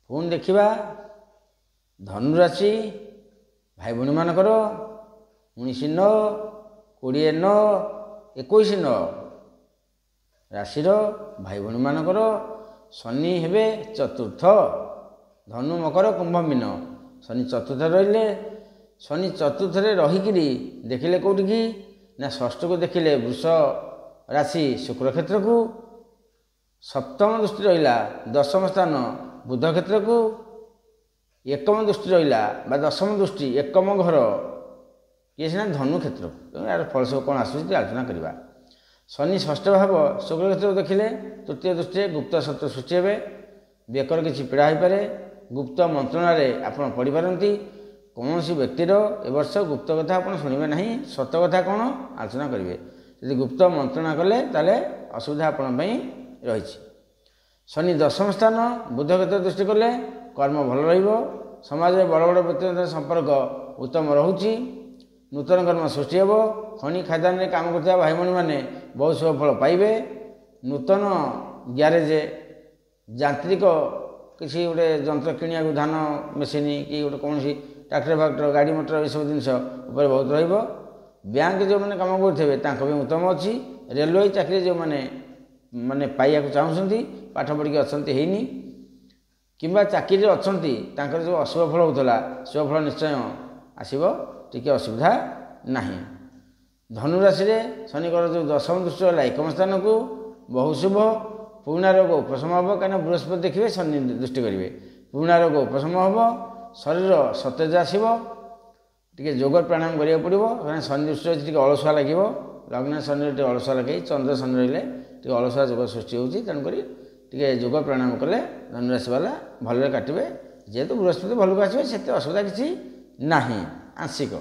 ପୁଣି ଦେଖିବା ଧନୁରାଶି ଭାଇ ଭଉଣୀମାନଙ୍କର 19 20 21 ରାଶିର ଭାଇ ଭଉଣୀମାନଙ୍କର ଶନି ହେବେ ଚତୁର୍ଥ। ଧନୁ ମକର କୁମ୍ଭ ମୀନ ଶନି ଚତୁର୍ଥରେ ରହିଲେ। ଶନି ଚତୁର୍ଥରେ ରହିକିରି ଦେଖିଲେ କେଉଁଠିକି ନା ଷଷ୍ଠକୁ ଦେଖିଲେ ବୃଷ ରାଶି ଶୁକ୍ର କ୍ଷେତ୍ରକୁ। ସପ୍ତମ ଦୃଷ୍ଟି ରହିଲା ଦଶମ ସ୍ଥାନ ବୁଧ କ୍ଷେତ୍ରକୁ। ଏକମ ଦୃଷ୍ଟି ରହିଲା ବା ଦଶମ ଦୃଷ୍ଟି ଏକମ ଘର କିଏ ସିନା ଧନୁ କ୍ଷେତ୍ରକୁ। ଏହାର ଫଳ ସବୁ କ'ଣ ଆସୁଛି ଆଲୋଚନା କରିବା। ଶନି ଷଷ୍ଠ ଭାବ ଶୁକ୍ର କ୍ଷେତ୍ରକୁ ଦେଖିଲେ ତୃତୀୟ ଦୃଷ୍ଟିରେ ଗୁପ୍ତ ଶତ୍ରୁ ସୃଷ୍ଟି ହେବେ। ବେକର କିଛି ପୀଡ଼ା ହୋଇପାରେ। ଗୁପ୍ତ ମନ୍ତ୍ରଣାରେ ଆପଣ ପଡ଼ିପାରନ୍ତି। କୌଣସି ବ୍ୟକ୍ତିର ଏ ବର୍ଷ ଗୁପ୍ତ କଥା ଆପଣ ଶୁଣିବେ ନାହିଁ। ସତ କଥା କ'ଣ ଆଲୋଚନା କରିବେ। ଯଦି ଗୁପ୍ତ ମନ୍ତ୍ରଣା କଲେ ତାହେଲେ ଅସୁବିଧା ଆପଣଙ୍କ ପାଇଁ ରହିଛି। ଶନି ଦଶମ ସ୍ଥାନ ବୁଧ କ୍ଷେତ୍ର ଦୃଷ୍ଟି କଲେ କର୍ମ ଭଲ ରହିବ। ସମାଜରେ ବଡ଼ ବଡ଼ ବ୍ୟକ୍ତିଙ୍କ ସମ୍ପର୍କ ଉତ୍ତମ ରହୁଛି। ନୂତନ କର୍ମ ସୃଷ୍ଟି ହେବ। ଖଣି ଖାଦାନରେ କାମ କରୁଥିବା ଭାଇ ଭଉଣୀମାନେ ବହୁତ ଶୁଭ ଫଳ ପାଇବେ। ନୂତନ ଗ୍ୟାରେଜ ଯାନ୍ତ୍ରିକ କିଛି ଗୋଟେ ଯନ୍ତ୍ର କିଣିବାକୁ ଧାନ ମେସିନ୍ କି ଗୋଟେ କୌଣସି ଟ୍ରାକ୍ଟର ଫାକ୍ଟର ଗାଡ଼ି ମଟର ଏସବୁ ଜିନିଷ ଉପରେ ବହୁତ ରହିବ। ବ୍ୟାଙ୍କ ଯେଉଁମାନେ କାମ କରୁଥିବେ ତାଙ୍କ ପାଇଁ ଉତ୍ତମ ଅଛି। ରେଲୱେ ଚାକିରି ଯେଉଁମାନେ ପାଇବାକୁ ଚାହୁଁଛନ୍ତି ପାଠ ପଢ଼ିକି ଅଛନ୍ତି ହେଇନି କିମ୍ବା ଚାକିରିରେ ଅଛନ୍ତି ତାଙ୍କର ଯେଉଁ ଅଶୁଭ ଫଳ ହେଉଥିଲା ଶୁଭ ଫଳ ନିଶ୍ଚୟ ଆସିବ। ଟିକେ ଅସୁବିଧା ନାହିଁ। ଧନୁରାଶିରେ ଶନିଙ୍କର ଯେଉଁ ଦଶମ ଦୃଷ୍ଟି ହେଲା ଏକମ ସ୍ଥାନକୁ ବହୁ ଶୁଭ। ପୁରୁଣା ରୋଗ ଉପଶମ ହେବ କାହିଁକିନା ବୃହସ୍ପତି ଦେଖିବେ ଶନି ଦୃଷ୍ଟି କରିବେ। ପୁରୁଣା ରୋଗ ଉପଶମ ହେବ। ଶରୀର ସତେଜ ଆସିବ। ଟିକେ ଯୋଗ ପ୍ରାଣାୟାମ କରିବାକୁ ପଡ଼ିବ କାରଣ ଶନି ଦୃଷ୍ଟି ରହିଛି ଟିକେ ଅଳସୁଆ ଲାଗିବ। ଲଗ୍ନ ଶନିରେ ଟିକେ ଅଳସୁଆ ଲାଗେ। ଚନ୍ଦ୍ର ଶନି ରହିଲେ ଟିକେ ଅଳସୁଆ ଯୋଗ ସୃଷ୍ଟି ହେଉଛି। ତେଣୁକରି ଟିକେ ଯୋଗ ପ୍ରାଣାୟାମ କଲେ ଧନୁରାଶି ବାଲା ଭଲରେ କାଟିବେ। ଯେହେତୁ ବୃହସ୍ପତି ଭଲକୁ ଆସିବେ ସେତେ ଅସୁବିଧା କିଛି ନାହିଁ। ଆଂଶିକ